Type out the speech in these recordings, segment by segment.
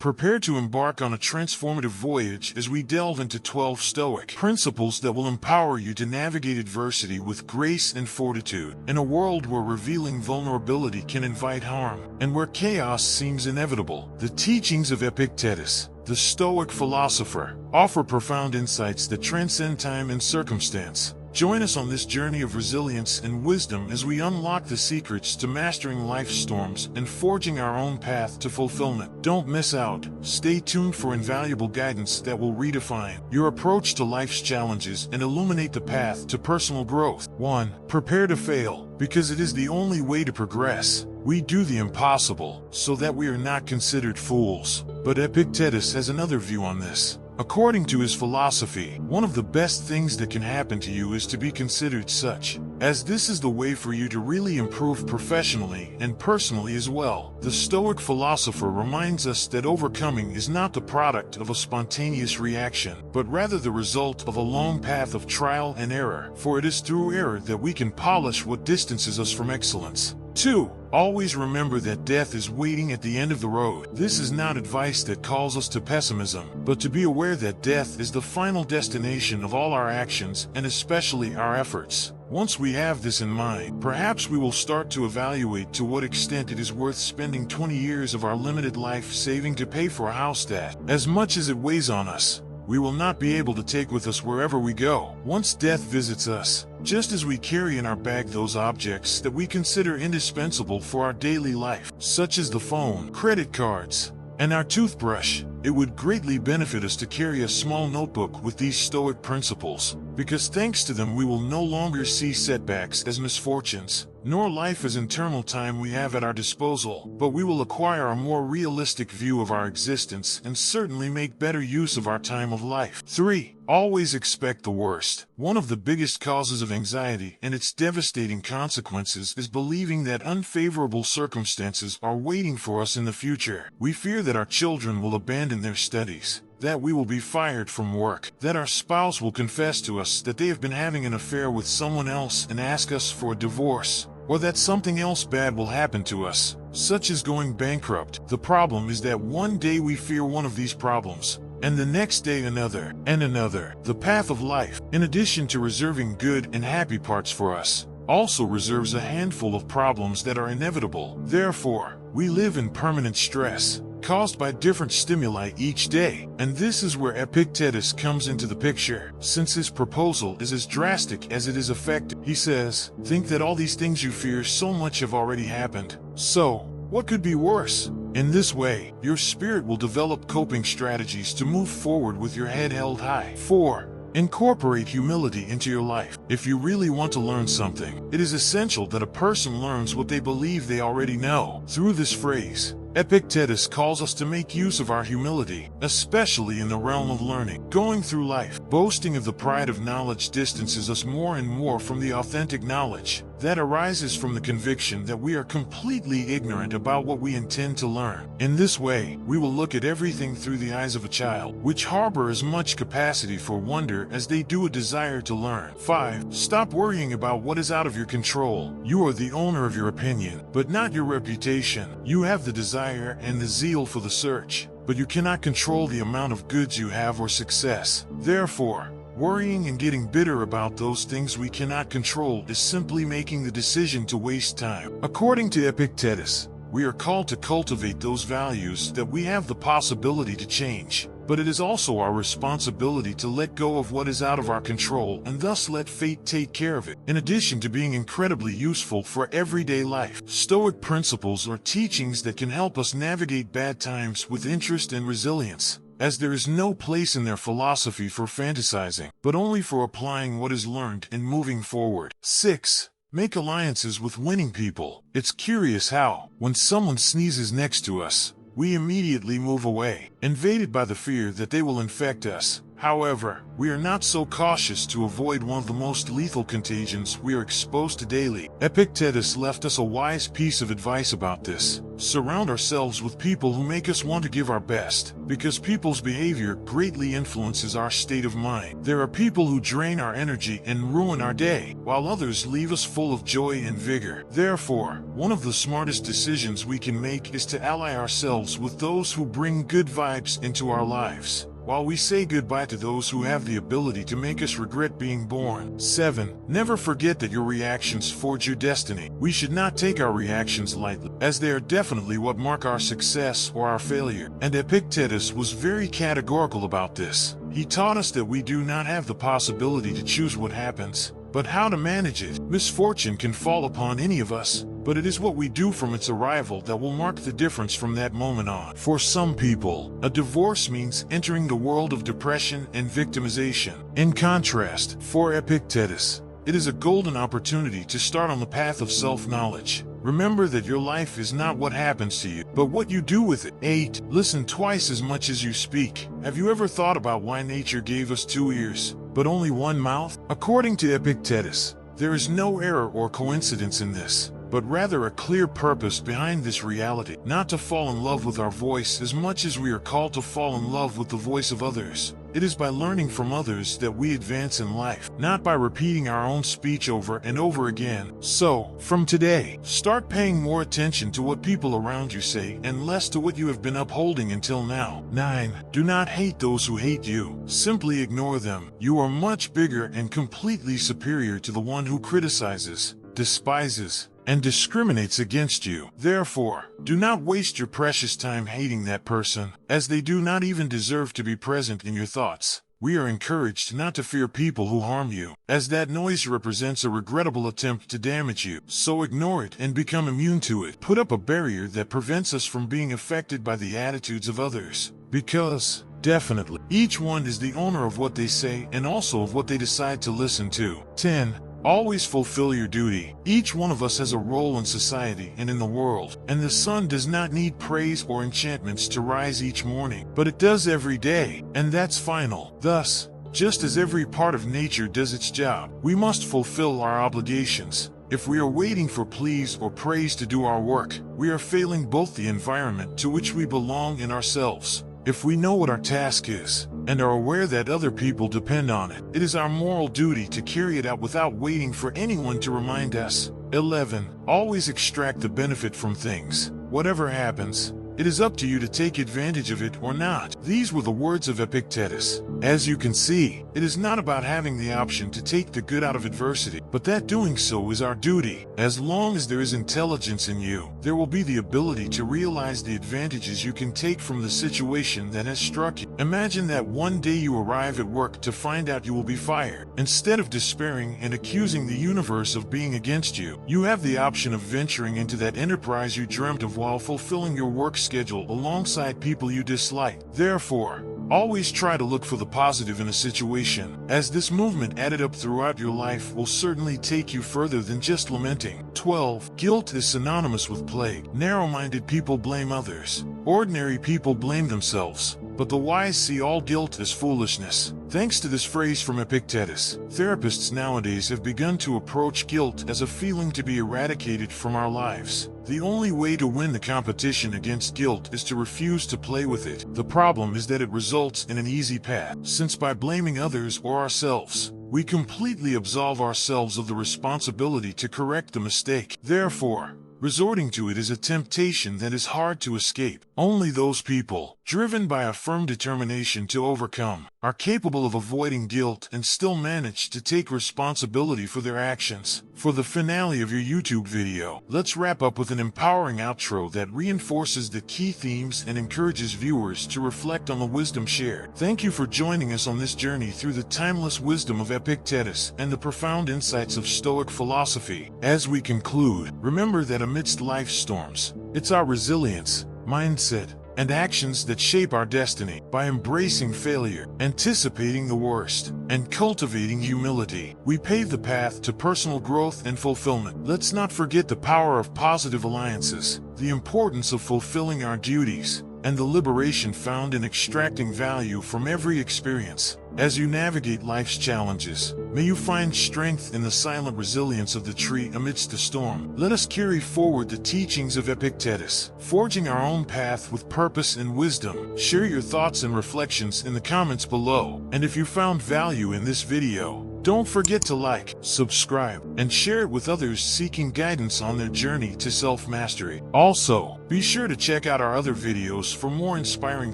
Prepare to embark on a transformative voyage as we delve into 12 Stoic principles that will empower you to navigate adversity with grace and fortitude. In a world where revealing vulnerability can invite harm, and where chaos seems inevitable, the teachings of Epictetus, the Stoic philosopher, offer profound insights that transcend time and circumstance. Join us on this journey of resilience and wisdom as we unlock the secrets to mastering life's storms and forging our own path to fulfillment. Don't miss out. Stay tuned for invaluable guidance that will redefine your approach to life's challenges and illuminate the path to personal growth. 1. Prepare to fail, because it is the only way to progress. We do the impossible so that we are not considered fools. But Epictetus has another view on this. According to his philosophy, one of the best things that can happen to you is to be considered such, as this is the way for you to really improve professionally and personally as well. The Stoic philosopher reminds us that overcoming is not the product of a spontaneous reaction, but rather the result of a long path of trial and error, for it is through error that we can polish what distances us from excellence. 2. Always remember that death is waiting at the end of the road. This is not advice that calls us to pessimism, but to be aware that death is the final destination of all our actions and especially our efforts. Once we have this in mind, perhaps we will start to evaluate to what extent it is worth spending 20 years of our limited life saving to pay for a house that, as much as it weighs on us, we will not be able to take with us wherever we go. Once death visits us, just as we carry in our bag those objects that we consider indispensable for our daily life, such as the phone, credit cards, and our toothbrush, it would greatly benefit us to carry a small notebook with these Stoic principles, because thanks to them we will no longer see setbacks as misfortunes, nor life as internal time we have at our disposal, but we will acquire a more realistic view of our existence and certainly make better use of our time of life. 3. Always expect the worst. One of the biggest causes of anxiety and its devastating consequences is believing that unfavorable circumstances are waiting for us in the future. We fear that our children will abandon their studies, that we will be fired from work, that our spouse will confess to us that they have been having an affair with someone else and ask us for a divorce, or that something else bad will happen to us, such as going bankrupt. The problem is that one day we fear one of these problems, and the next day another, and another. The path of life, in addition to reserving good and happy parts for us, also reserves a handful of problems that are inevitable. Therefore, we live in permanent stress, caused by different stimuli each day. And this is where Epictetus comes into the picture. Since his proposal is as drastic as it is effective, he says, think that all these things you fear so much have already happened. So, what could be worse? In this way, your spirit will develop coping strategies to move forward with your head held high. 4. Incorporate humility into your life. If you really want to learn something, it is essential that a person learns what they believe they already know. Through this phrase, Epictetus calls us to make use of our humility, especially in the realm of learning. Going through life, boasting of the pride of knowledge distances us more and more from the authentic knowledge that arises from the conviction that we are completely ignorant about what we intend to learn. In this way, we will look at everything through the eyes of a child, which harbor as much capacity for wonder as they do a desire to learn. 5. Stop worrying about what is out of your control. You are the owner of your opinion, but not your reputation. You have the desire and the zeal for the search, but you cannot control the amount of goods you have or success. Therefore, worrying and getting bitter about those things we cannot control is simply making the decision to waste time. According to Epictetus, we are called to cultivate those values that we have the possibility to change, but it is also our responsibility to let go of what is out of our control and thus let fate take care of it. In addition to being incredibly useful for everyday life, Stoic principles are teachings that can help us navigate bad times with interest and resilience, as there is no place in their philosophy for fantasizing, but only for applying what is learned and moving forward. 6. Make alliances with winning people. It's curious how, when someone sneezes next to us, we immediately move away, invaded by the fear that they will infect us. However, we are not so cautious to avoid one of the most lethal contagions we are exposed to daily. Epictetus left us a wise piece of advice about this. Surround ourselves with people who make us want to give our best, because people's behavior greatly influences our state of mind. There are people who drain our energy and ruin our day, while others leave us full of joy and vigor. Therefore, one of the smartest decisions we can make is to ally ourselves with those who bring good vibes into our lives, while we say goodbye to those who have the ability to make us regret being born. 7. Never forget that your reactions forge your destiny. We should not take our reactions lightly, as they are definitely what mark our success or our failure. And Epictetus was very categorical about this. He taught us that we do not have the possibility to choose what happens, but how to manage it. Misfortune can fall upon any of us, but it is what we do from its arrival that will mark the difference from that moment on. For some people, a divorce means entering the world of depression and victimization. In contrast, for Epictetus, it is a golden opportunity to start on the path of self-knowledge. Remember that your life is not what happens to you, but what you do with it. 8. Listen twice as much as you speak. Have you ever thought about why nature gave us 2 ears, but only 1 mouth? According to Epictetus, there is no error or coincidence in this, but rather a clear purpose behind this reality. Not to fall in love with our voice as much as we are called to fall in love with the voice of others. It is by learning from others that we advance in life, not by repeating our own speech over and over again. So, from today, start paying more attention to what people around you say and less to what you have been upholding until now. 9. Do not hate those who hate you. Simply ignore them. You are much bigger and completely superior to the one who criticizes, despises, and discriminates against you. Therefore, do not waste your precious time hating that person, as they do not even deserve to be present in your thoughts. We are encouraged not to fear people who harm you, as that noise represents a regrettable attempt to damage you. So ignore it and become immune to it. Put up a barrier that prevents us from being affected by the attitudes of others, because, definitely, each one is the owner of what they say and also of what they decide to listen to. 10. Always fulfill your duty. Each one of us has a role in society and in the world, and the sun does not need praise or enchantments to rise each morning, but it does every day, and that's final. Thus, just as every part of nature does its job, we must fulfill our obligations. If we are waiting for pleas or praise to do our work, we are failing both the environment to which we belong and ourselves. If we know what our task is, and are aware that other people depend on it, it is our moral duty to carry it out without waiting for anyone to remind us. 11. Always extract the benefit from things. Whatever happens, it is up to you to take advantage of it or not. These were the words of Epictetus. As you can see, it is not about having the option to take the good out of adversity, but that doing so is our duty. As long as there is intelligence in you, there will be the ability to realize the advantages you can take from the situation that has struck you. Imagine that one day you arrive at work to find out you will be fired. Instead of despairing and accusing the universe of being against you, you have the option of venturing into that enterprise you dreamt of while fulfilling your work schedule alongside people you dislike. Therefore, always try to look for the positive in a situation, as this movement added up throughout your life will certainly take you further than just lamenting. 12. Guilt is synonymous with plague. Narrow-minded people blame others. Ordinary people blame themselves. But the wise see all guilt as foolishness. Thanks to this phrase from Epictetus, therapists nowadays have begun to approach guilt as a feeling to be eradicated from our lives. The only way to win the competition against guilt is to refuse to play with it. The problem is that it results in an easy path, since by blaming others or ourselves, we completely absolve ourselves of the responsibility to correct the mistake. Therefore, resorting to it is a temptation that is hard to escape. Only those people, driven by a firm determination to overcome, are capable of avoiding guilt and still manage to take responsibility for their actions. For the finale of your YouTube video, let's wrap up with an empowering outro that reinforces the key themes and encourages viewers to reflect on the wisdom shared. Thank you for joining us on this journey through the timeless wisdom of Epictetus and the profound insights of Stoic philosophy. As we conclude, remember that amidst life's storms, it's our resilience, mindset, and actions that shape our destiny. By embracing failure, anticipating the worst, and cultivating humility, we pave the path to personal growth and fulfillment. Let's not forget the power of positive alliances, the importance of fulfilling our duties, and the liberation found in extracting value from every experience. As you navigate life's challenges, may you find strength in the silent resilience of the tree amidst the storm. Let us carry forward the teachings of Epictetus, forging our own path with purpose and wisdom. Share your thoughts and reflections in the comments below. And if you found value in this video, don't forget to like, subscribe, and share it with others seeking guidance on their journey to self-mastery. Also, be sure to check out our other videos for more inspiring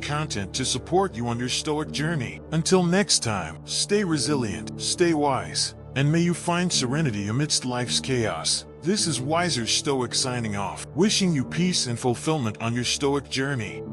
content to support you on your Stoic journey. Until next time, stay resilient, stay wise, and may you find serenity amidst life's chaos. This is Wiser Stoic signing off, wishing you peace and fulfillment on your Stoic journey.